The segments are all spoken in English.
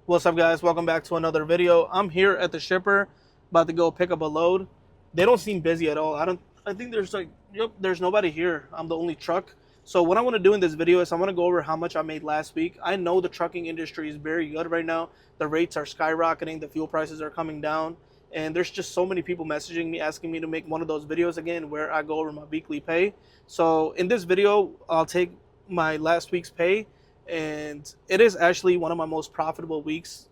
What's up, guys? Welcome back to another video. I'm here at the shipper, about to go pick up a load. They don't seem busy at all. I think there's nobody here. I'm the only truck. So what I want to do in this video is I want to go over how much I made last week. I know the trucking industry is very good right now. The rates are skyrocketing. The fuel prices are coming down. And there's just so many people messaging me, asking me to make one of those videos again where I go over my weekly pay. So in this video, I'll take my last week's pay, and it is actually one of my most profitable weeks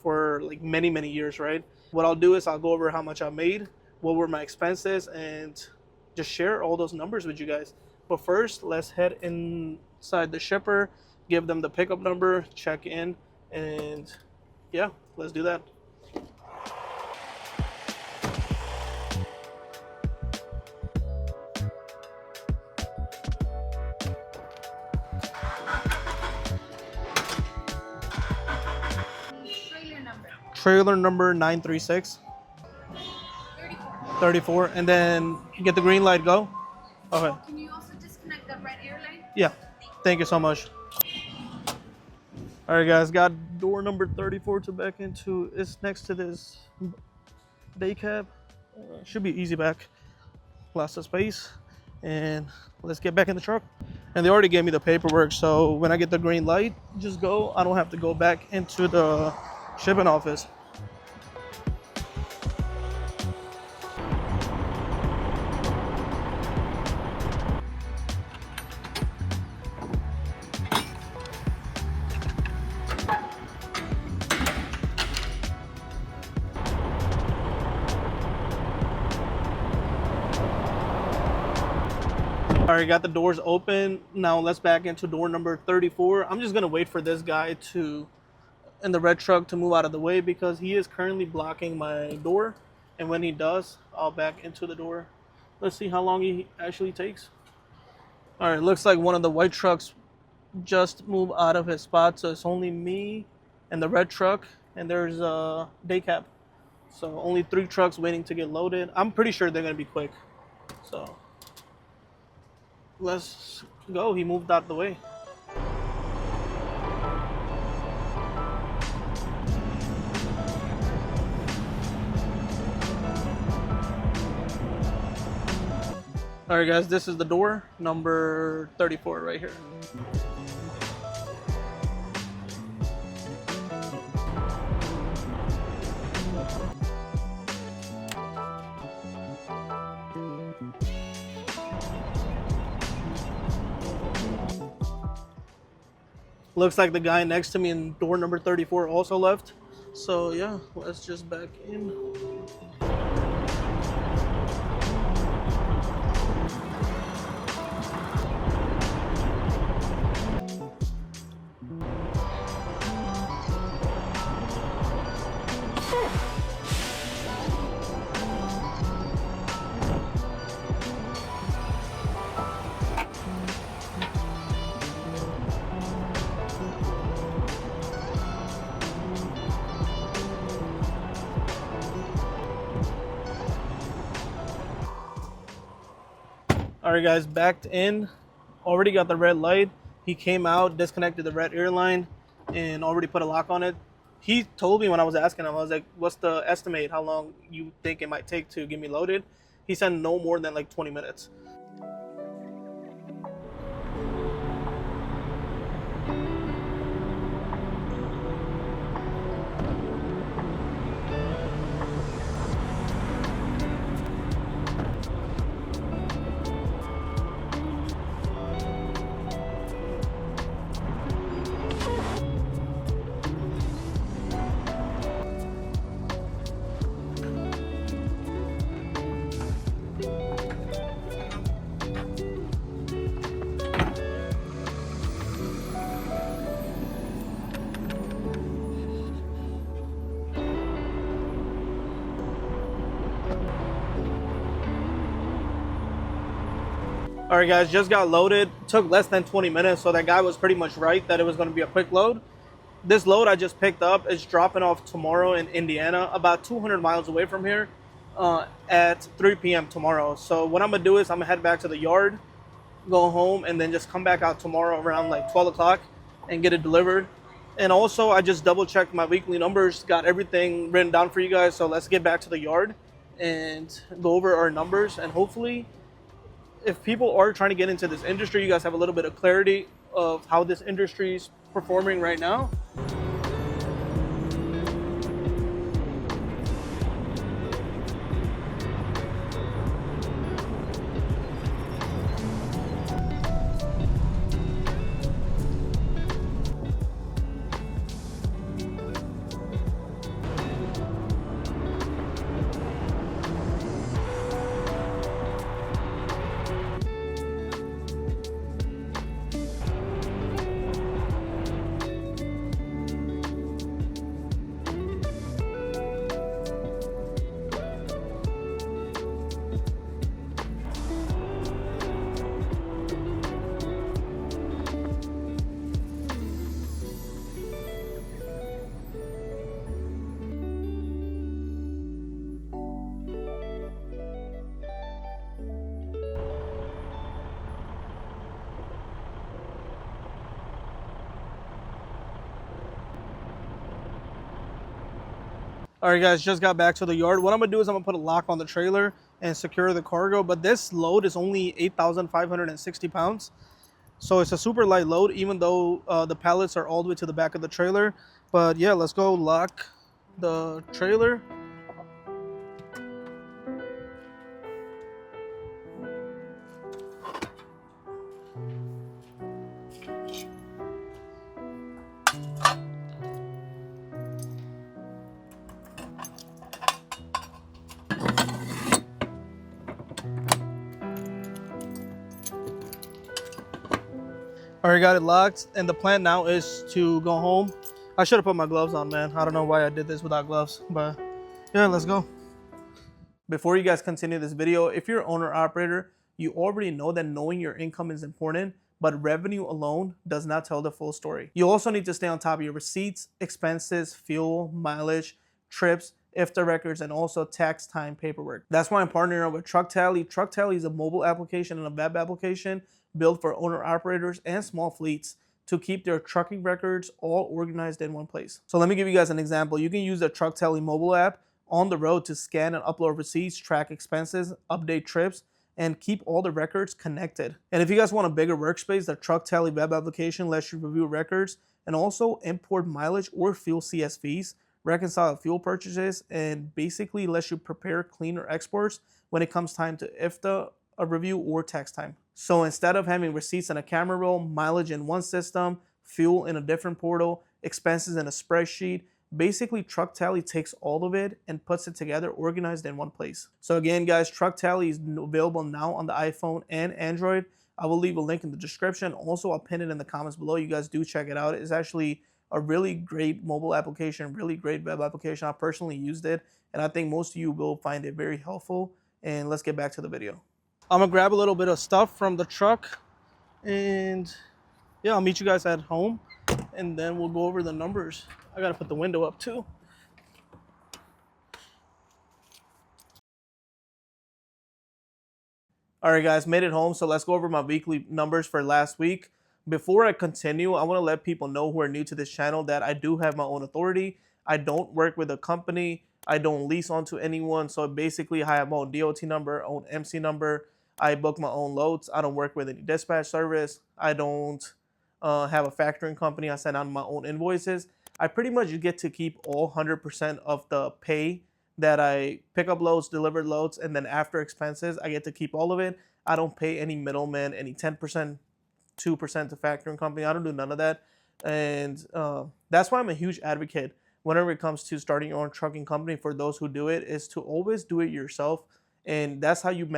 for like many years, right? What I'll do is I'll go over how much I made, what were my expenses, and just share all those numbers with you guys. But first, let's head inside the shipper, give them the pickup number, check in, and yeah, let's do that. Trailer number 936. 34. And then get the green light, go. Okay. Can you also disconnect the red airline? Yeah. Thank you so much. All right, guys. Got door number 34 to back into. It's next to this day cab. Should be easy back. Lots of space. And let's get back in the truck. And they already gave me the paperwork, so when I get the green light, just go. I don't have to go back into the shipping office. All right, got the doors open. Now let's back into door number 34. I'm just gonna wait for this guy in the red truck to move out of the way because he is currently blocking my door. And when he does, I'll back into the door. Let's see how long he actually takes. All right, looks like one of the white trucks just moved out of his spot. So it's only me and the red truck, and there's a day cab. So only 3 trucks waiting to get loaded. I'm pretty sure they're gonna be quick. So let's go. He moved out the way. All right, guys, this is the door number 34 right here. Looks like the guy next to me in door number 34 also left. So yeah, let's just back in. All right, guys, backed in. Already got the red light. He came out, disconnected the red airline, and already put a lock on it. He told me when I was asking him, I was like, what's the estimate? How long you think it might take to get me loaded? He said no more than like 20 minutes. All right, guys, just got loaded. Took less than 20 minutes, so that guy was pretty much right that it was going to be a quick load. This load I just picked up is dropping off tomorrow in Indiana, about 200 miles away from here, at 3 p.m. tomorrow. So what I'm going to do is I'm going to head back to the yard, go home, and then just come back out tomorrow around like 12 o'clock and get it delivered. And also, I just double checked my weekly numbers, got everything written down for you guys. So let's get back to the yard and go over our numbers. And hopefully, if people are trying to get into this industry, you guys have a little bit of clarity of how this industry is performing right now. All right, guys, just got back to the yard. What I'm gonna do is I'm gonna put a lock on the trailer and secure the cargo. But this load is only 8,560 pounds. So it's a super light load, even though the pallets are all the way to the back of the trailer. But yeah, let's go lock the trailer. All right, got it locked. And the plan now is to go home. I should have put my gloves on, man. I don't know why I did this without gloves, but yeah, let's go. Before you guys continue this video, if you're an owner operator, you already know that knowing your income is important, but revenue alone does not tell the full story. You also need to stay on top of your receipts, expenses, fuel, mileage, trips, IFTA records, and also tax time paperwork. That's why I'm partnering with TruckTally. TruckTally is a mobile application and a web application built for owner operators and small fleets to keep their trucking records all organized in one place. So let me give you guys an example. You can use the TruckTally mobile app on the road to scan and upload receipts, track expenses, update trips, and keep all the records connected. And if you guys want a bigger workspace, the TruckTally web application lets you review records and also import mileage or fuel CSVs, reconcile fuel purchases, and basically lets you prepare cleaner exports when it comes time to IFTA, a review, or tax time. So instead of having receipts in a camera roll, mileage in one system, fuel in a different portal, expenses in a spreadsheet, basically TruckTally takes all of it and puts it together organized in one place. So again, guys, TruckTally is available now on the iPhone and Android. I will leave a link in the description. Also, I'll pin it in the comments below. You guys do check it out. It's actually a really great mobile application, really great web application. I personally used it, and I think most of you will find it very helpful. And let's get back to the video. I'm gonna grab a little bit of stuff from the truck, and yeah, I'll meet you guys at home, and then we'll go over the numbers. I gotta put the window up too. All right, guys, made it home. So let's go over my weekly numbers for last week. Before I continue, I want to let people know who are new to this channel that I do have my own authority. I don't work with a company. I don't lease onto anyone. So basically, I have my own DOT number, own MC number. I book my own loads. I don't work with any dispatch service. I don't have a factoring company. I send out my own invoices. I pretty much get to keep all 100% of the pay that I pick up loads, deliver loads, and then after expenses, I get to keep all of it. I don't pay any middleman, any 10%, 2% to factoring company. I don't do none of that. And that's why I'm a huge advocate whenever it comes to starting your own trucking company. For those who do it, is to always do it yourself. And that's how you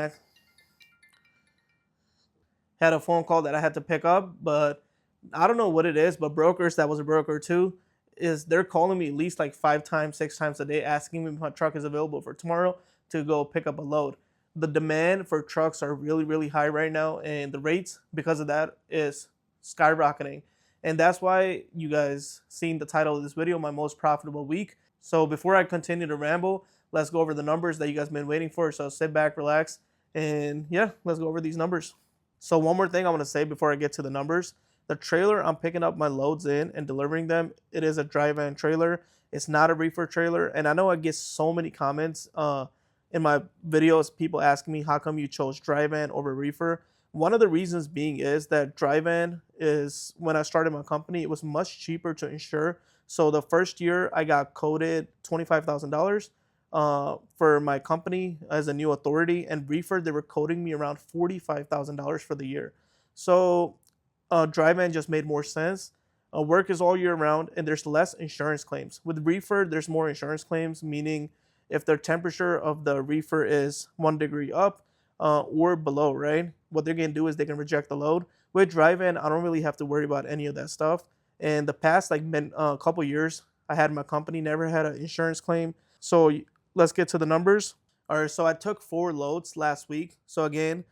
had a phone call that I had to pick up, but I don't know what it is, but brokers, that was a broker too, is they're calling me at least like 5 times, 6 times a day, asking me if my truck is available for tomorrow to go pick up a load. The demand for trucks are really, really high right now, and the rates because of that is skyrocketing. And that's why you guys seen the title of this video, My Most Profitable Week. So before I continue to ramble, let's go over the numbers that you guys have been waiting for. So sit back, relax, and yeah, let's go over these numbers. So one more thing I want to say before I get to the numbers. The trailer I'm picking up my loads in and delivering them, it is a dry van trailer. It's not a reefer trailer. And I know I get so many comments in my videos, people asking me, how come you chose dry van over reefer? One of the reasons being is that dry van is, when I started my company, it was much cheaper to insure. So the first year I got quoted $25,000 for my company as a new authority, and reefer they were quoting me around $45,000 for the year. So dry van just made more sense. Work is all year round, and there's less insurance claims. With reefer, there's more insurance claims, meaning if the temperature of the reefer is 1 degree up or below, right? What they're gonna do is they can reject the load. With dry van, I don't really have to worry about any of that stuff. And the past couple years, I had my company never had an insurance claim. So let's get to the numbers. All right, so I took 4 loads last week. So again,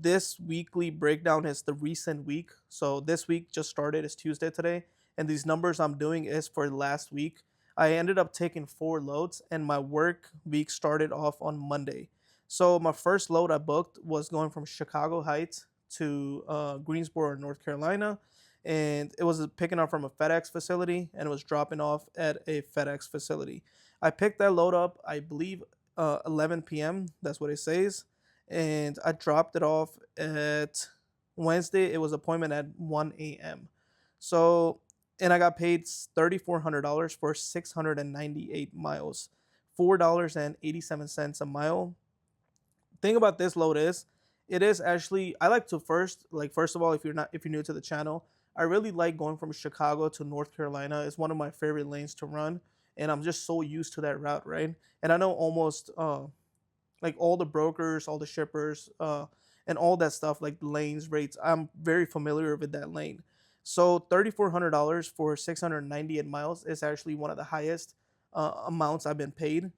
this weekly breakdown is the recent week. So this week just started. It's Tuesday today, and these numbers I'm doing is for last week. I ended up taking 4 loads, and my work week started off on Monday. So my first load I booked was going from Chicago Heights to Greensboro, North Carolina, and it was picking up from a FedEx facility, and it was dropping off at a FedEx facility. I picked that load up, I believe, 11 p.m. That's what it says, and I dropped it off at Wednesday. It was appointment at 1 a.m. So, and I got paid $3,400 for 698 miles, $4.87 a mile. Thing about this load is, it is actually, I like to first of all, if you're new to the channel, I really like going from Chicago to North Carolina. It's one of my favorite lanes to run, and I'm just so used to that route, right? And I know almost like all the brokers, all the shippers, and all that stuff, like lanes, rates. I'm very familiar with that lane. So $3,400 for 698 miles is actually one of the highest amounts I've been paid.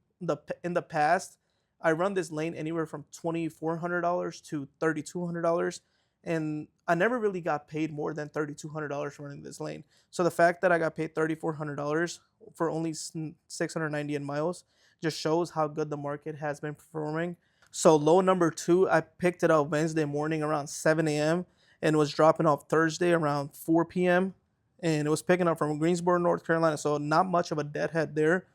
In the past, I run this lane anywhere from $2,400 to $3,200, and I never really got paid more than $3,200 running this lane. So the fact that I got paid $3,400 for only 698 miles just shows how good the market has been performing. So load number 2, I picked it up Wednesday morning around 7 a.m. and was dropping off Thursday around 4 p.m. And it was picking up from Greensboro, North Carolina, so not much of a deadhead there.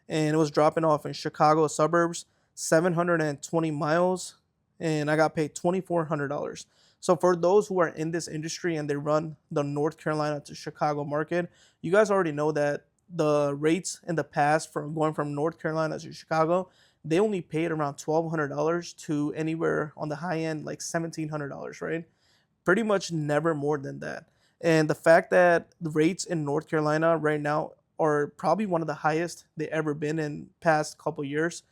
And it was dropping off in Chicago suburbs, 720 miles, and I got paid $2,400. So for those who are in this industry and they run the North Carolina to Chicago market, you guys already know that the rates in the past from going from North Carolina to Chicago, they only paid around $1,200 to anywhere on the high end like $1,700, right? Pretty much never more than that. And the fact that the rates in North Carolina right now are probably one of the highest they ever been in past couple years,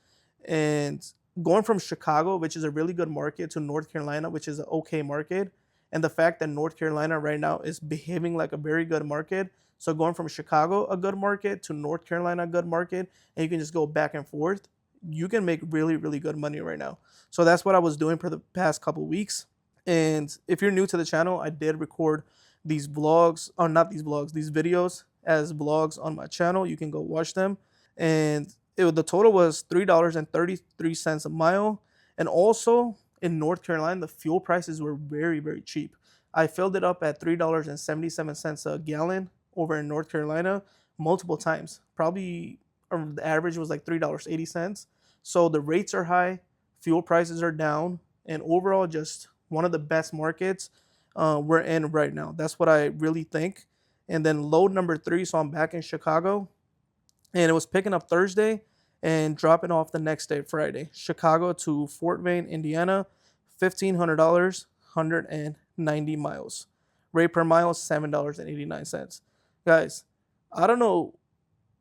and going from Chicago, which is a really good market, to North Carolina, which is an okay market, and the fact that North Carolina right now is behaving like a very good market. So going from Chicago, a good market, to North Carolina, a good market, and you can just go back and forth, you can make really, really good money right now. So that's what I was doing for the past couple weeks. And if you're new to the channel, I did record these vlogs, or not these vlogs, these videos as vlogs on my channel. You can go watch them. And the total was $3.33 a mile. And also in North Carolina, the fuel prices were very, very cheap. I filled it up at $3.77 a gallon over in North Carolina multiple times. Probably the average was like $3.80. So the rates are high, fuel prices are down, and overall just one of the best markets we're in right now. That's what I really think. And then load number 3, so I'm back in Chicago, and it was picking up Thursday and dropping off the next day, Friday. Chicago to Fort Wayne, Indiana, $1,500, 190 miles. Rate per mile, $7.89. Guys, I don't know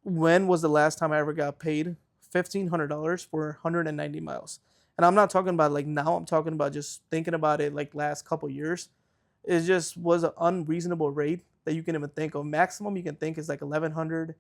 when was the last time I ever got paid $1,500 for 190 miles. And I'm not talking about like now, I'm talking about just thinking about it like last couple years. It just was an unreasonable rate that you can even think of. Maximum you can think is like 1,100,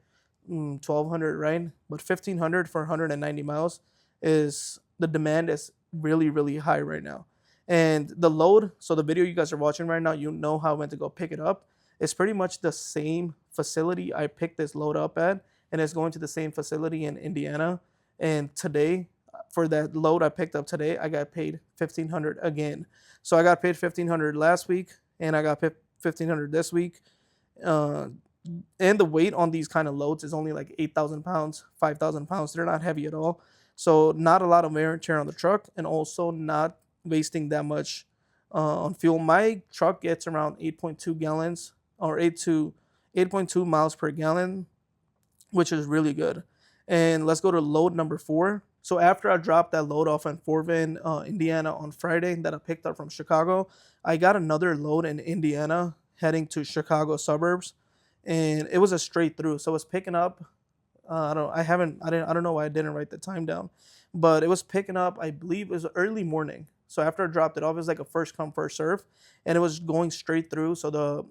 1,200, right? But 1,500 for 190 miles is, the demand is really, really high right now. And the load, so the video you guys are watching right now, you know how I went to go pick it up. It's pretty much the same facility I picked this load up at, and it's going to the same facility in Indiana. And today, for that load I picked up today, I got paid $1,500 again. So I got paid $1,500 last week, and I got paid $1,500 this week. Uh, and the weight on these kind of loads is only like 8,000 pounds, 5,000 pounds. They're not heavy at all. So not a lot of wear and tear on the truck, and also not wasting that much on fuel. My truck gets around 8.2 gallons or 8.2 miles per gallon, which is really good. And let's go to load number 4. So after I dropped that load off in Fort Bend, Indiana on Friday that I picked up from Chicago, I got another load in Indiana heading to Chicago suburbs, and it was a straight through. So it was picking up. I don't know why I didn't write the time down, but it was picking up. I believe it was early morning. So after I dropped it off, it was like a first come first serve, and it was going straight through. So the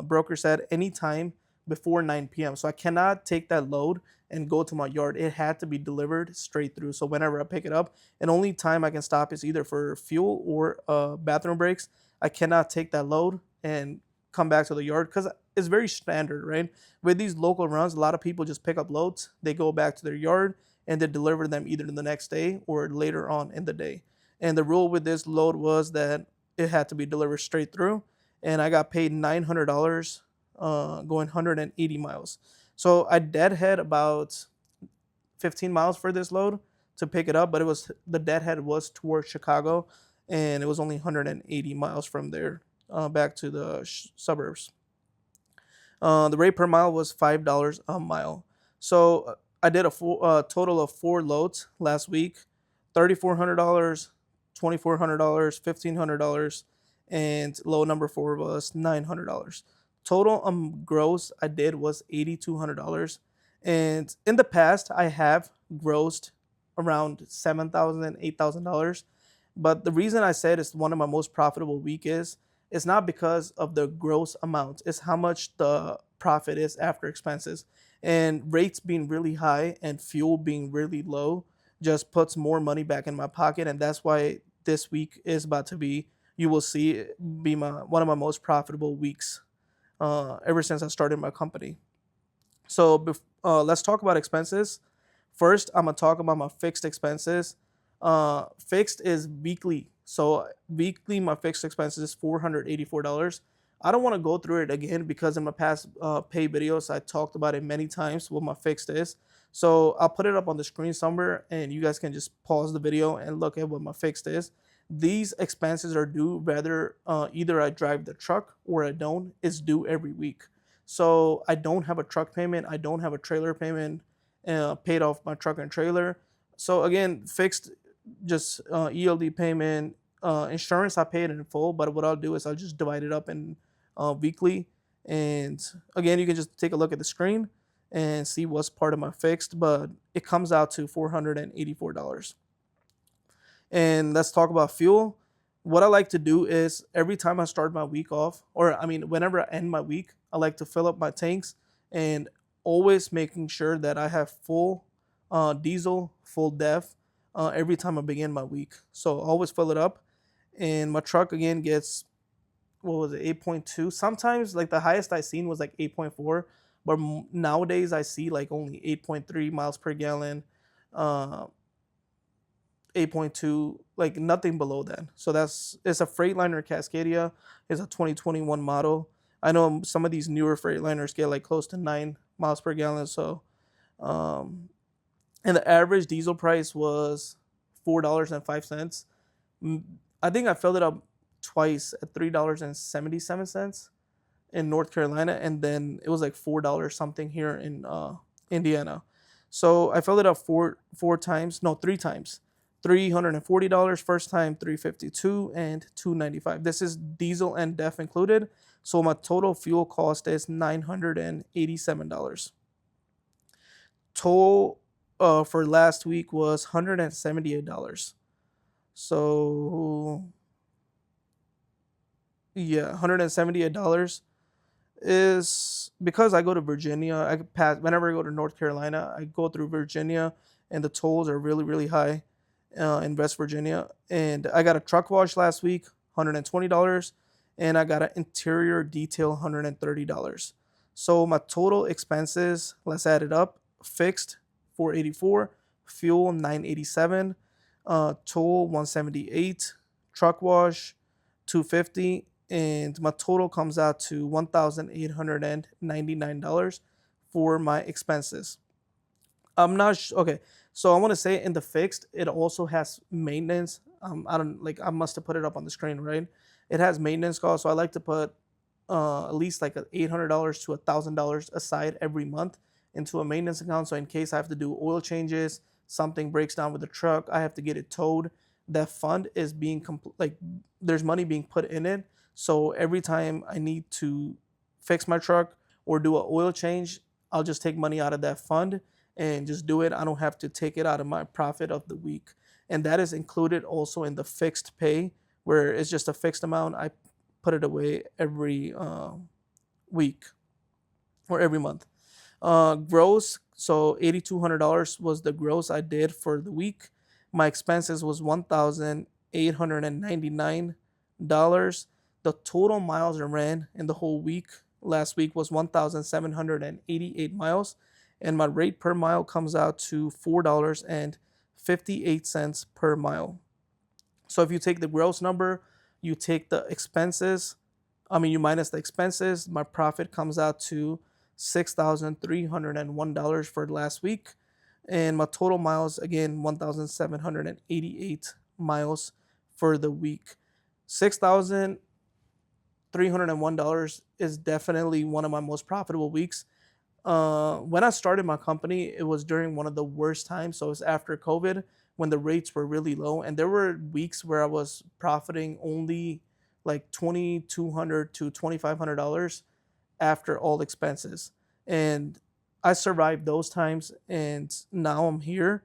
broker said anytime before 9 p.m. So I cannot take that load and go to my yard. It had to be delivered straight through. So whenever I pick it up, and only time I can stop is either for fuel or bathroom breaks. I cannot take that load and come back to the yard because it's very standard, right? With these local runs, a lot of people just pick up loads, they go back to their yard, and they deliver them either the next day or later on in the day. And the rule with this load was that it had to be delivered straight through, and I got paid $900 going 180 miles. So I deadhead about 15 miles for this load to pick it up, but the deadhead was towards Chicago, and it was only 180 miles from there back to the suburbs. The rate per mile was $5 a mile. So I did a total of 4 loads last week: $3,400, $2,400, $1,500, and load number 4 was $900. Total gross I did was $8,200, and in the past I have grossed around $7,000, $8,000. But the reason I said it's one of my most profitable week is it's not because of the gross amount, it's how much the profit is after expenses. And rates being really high and fuel being really low just puts more money back in my pocket. And that's why this week is about to be, you will see, be one of my most profitable weeks ever since I started my company. So let's talk about expenses. First, I'm going to talk about my fixed expenses. Fixed is weekly. So weekly, my fixed expenses is $484. I don't want to go through it again because in my past pay videos, I talked about it many times what my fixed is. So I'll put it up on the screen somewhere, and you guys can just pause the video and look at what my fixed is. These expenses are due whether either I drive the truck or I don't. It's due every week. So I don't have a truck payment. I don't have a trailer payment paid off my truck and trailer. So again, fixed, just ELD payment. Insurance I paid in full, but what I'll do is I'll just divide it up in weekly. And again, you can just take a look at the screen and see what's part of my fixed, but it comes out to $484. And let's talk about fuel. What I like to do is every time I start my week off, or I mean, whenever I end my week, I like to fill up my tanks, and always making sure that I have full diesel, full def every time I begin my week. So always fill it up. And my truck again gets, what was it, 8.2. Sometimes like the highest I seen was like 8.4, but nowadays I see like only 8.3 miles per gallon, 8.2, like nothing below that. So it's a Freightliner Cascadia. It's a 2021 model. I know some of these newer Freightliners get like close to 9 miles per gallon. So, and the average diesel price was $4.05. I think I filled it up twice at $3.77 in North Carolina, and then it was like $4 something here in Indiana. So I filled it up three times. $340 first time, $352, and $295. This is diesel and def included. So my total fuel cost is $987. Toll for last week was $178. So yeah, $178 is because I go to Virginia. I pass whenever I go to North Carolina, I go through Virginia, and the tolls are really, really high in West Virginia. And I got a truck wash last week, $120, and I got an interior detail, $130. So my total expenses, let's add it up: fixed $484, fuel $987, toll $178, truck wash $250, and my total comes out to $1,899 for my expenses. I'm not okay. So I want to say in the fixed, it also has maintenance. I don't like. I must have put it up on the screen, right? It has maintenance costs, so I like to put at least like $800 to $1,000 aside every month into a maintenance account. So in case I have to do oil changes, something breaks down with the truck, I have to get it towed. That fund is being like there's money being put in it. So every time I need to fix my truck or do an oil change, I'll just take money out of that fund and just do it. I don't have to take it out of my profit of the week. And that is included also in the fixed pay, where it's just a fixed amount. I put it away every week or every month. Gross, so $8,200 was the gross I did for the week. My expenses was $1,899. The total miles I ran in the whole week last week was 1,788 miles, and my rate per mile comes out to $4.58 per mile. So if you take the gross number, you take the expenses, you minus the expenses, my profit comes out to $6,301 for last week. And my total miles, again, 1,788 miles for the week. $6,301 is definitely one of my most profitable weeks. When I started my company, it was during one of the worst times. So it was after COVID when the rates were really low. And there were weeks where I was profiting only like $2,200 to $2,500 after all expenses. And I survived those times. And now I'm here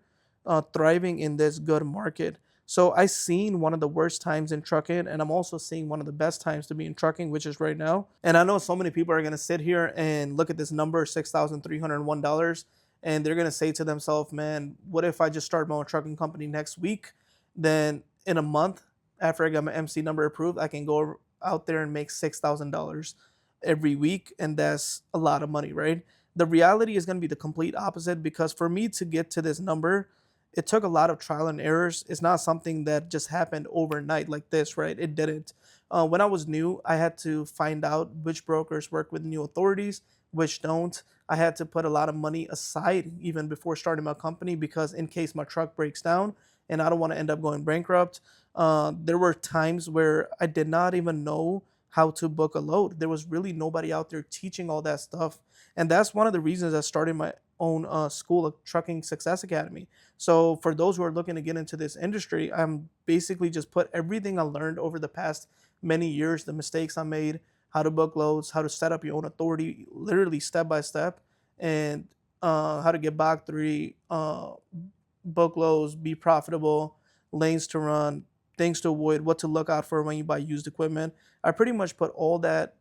thriving in this good market. So I seen one of the worst times in trucking, and I'm also seeing one of the best times to be in trucking, which is right now. And I know so many people are gonna sit here and look at this number, $6,301, and they're gonna say to themselves, "Man, what if I just start my own trucking company next week? Then in a month, after I got my MC number approved, I can go out there and make $6,000 every week, and that's a lot of money, right?" The reality is gonna be the complete opposite, because for me to get to this number, it took a lot of trial and errors. It's not something that just happened overnight like this, right? It didn't. When I was new, I had to find out which brokers work with new authorities, which don't. I had to put a lot of money aside even before starting my company, because in case my truck breaks down and I don't want to end up going bankrupt. There were times where I did not even know how to book a load. There was really nobody out there teaching all that stuff. And that's one of the reasons I started my own school of trucking success academy. So for those who are looking to get into this industry, I'm basically just put everything I learned over the past many years, the mistakes I made, how to book loads, how to set up your own authority, literally step by step, and how to get back 3, book loads, be profitable, lanes to run, things to avoid, what to look out for when you buy used equipment. I pretty much put all that,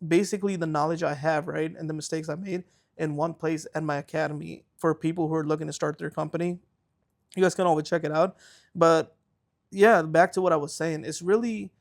basically the knowledge I have, right, and the mistakes I made in one place at my academy for people who are looking to start their company. You guys can always check it out. But yeah, back to what I was saying. It's really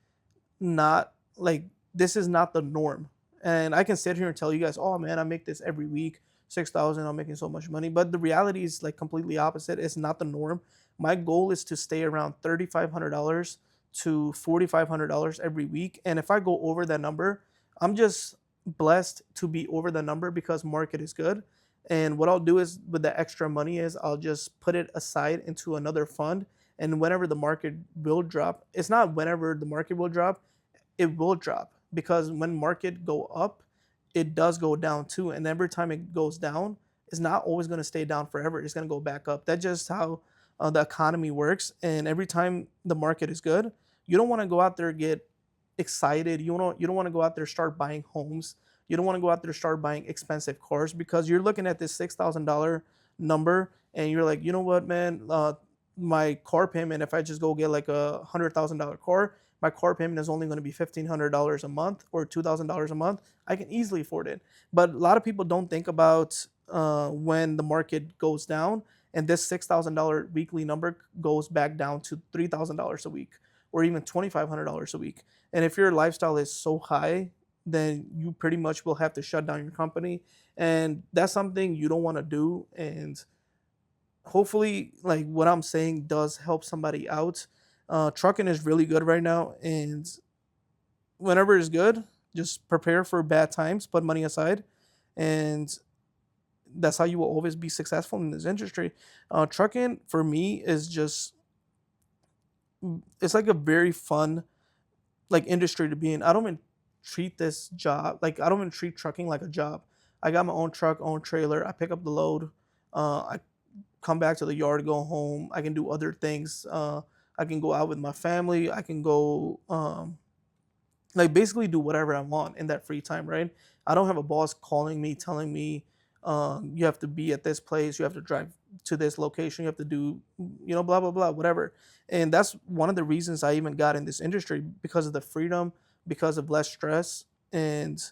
not like, this is not the norm. And I can sit here and tell you guys, oh man, I make this every week, 6,000, I'm making so much money. But the reality is like completely opposite. It's not the norm. My goal is to stay around $3,500 to $4,500 every week. And if I go over that number, I'm just blessed to be over the number because market is good. And what I'll do is with the extra money is I'll just put it aside into another fund. And whenever the market will drop, it's not whenever the market will drop, it will drop, because when market go up, it does go down too. And every time it goes down, it's not always going to stay down forever. It's going to go back up. That's just how the economy works. And every time the market is good, you don't want to go out there and get excited. You don't want to go out there start buying homes. You don't want to go out there start buying expensive cars, because you're looking at this $6,000 number and you're like, you know what, man, my car payment, if I just go get like $100,000 car, my car payment is only going to be $1,500 a month or $2,000 a month. I can easily afford it. But a lot of people don't think about when the market goes down and this $6,000 weekly number goes back down to $3,000 a week or even $2,500 a week. And if your lifestyle is so high, then you pretty much will have to shut down your company. And that's something you don't want to do. And hopefully, like what I'm saying does help somebody out. Trucking is really good right now. And whenever it's good, just prepare for bad times, put money aside, and that's how you will always be successful in this industry. Trucking for me is just, it's like a very fun like industry to be in. I don't even treat this job like, I don't even treat trucking like a job. I got my own truck, own trailer. I pick up the load. I come back to the yard, go home. I can do other things. I can go out with my family. I can go like basically do whatever I want in that free time, right? I don't have a boss calling me telling me you have to be at this place, you have to drive to this location, you have to do, blah blah blah, whatever. And that's one of the reasons I even got in this industry, because of the freedom, because of less stress. And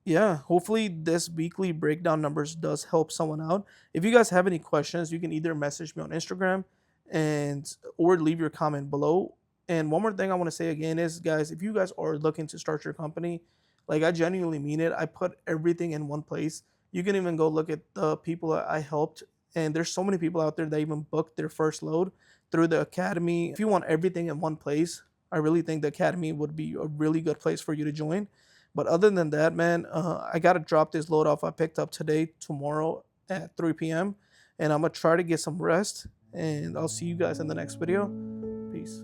yeah, hopefully this weekly breakdown numbers does help someone out. If you guys have any questions, you can either message me on Instagram and or leave your comment below. And one more thing I want to say again is, guys, if you guys are looking to start your company, like I genuinely mean it, I put everything in one place. You can even go look at the people that I helped, and there's so many people out there that even booked their first load through the academy. If you want everything in one place, I really think the academy would be a really good place for you to join. But other than that, man, I gotta drop this load off I picked up today, tomorrow at 3 p.m. And I'm gonna try to get some rest. And I'll see you guys in the next video. Peace.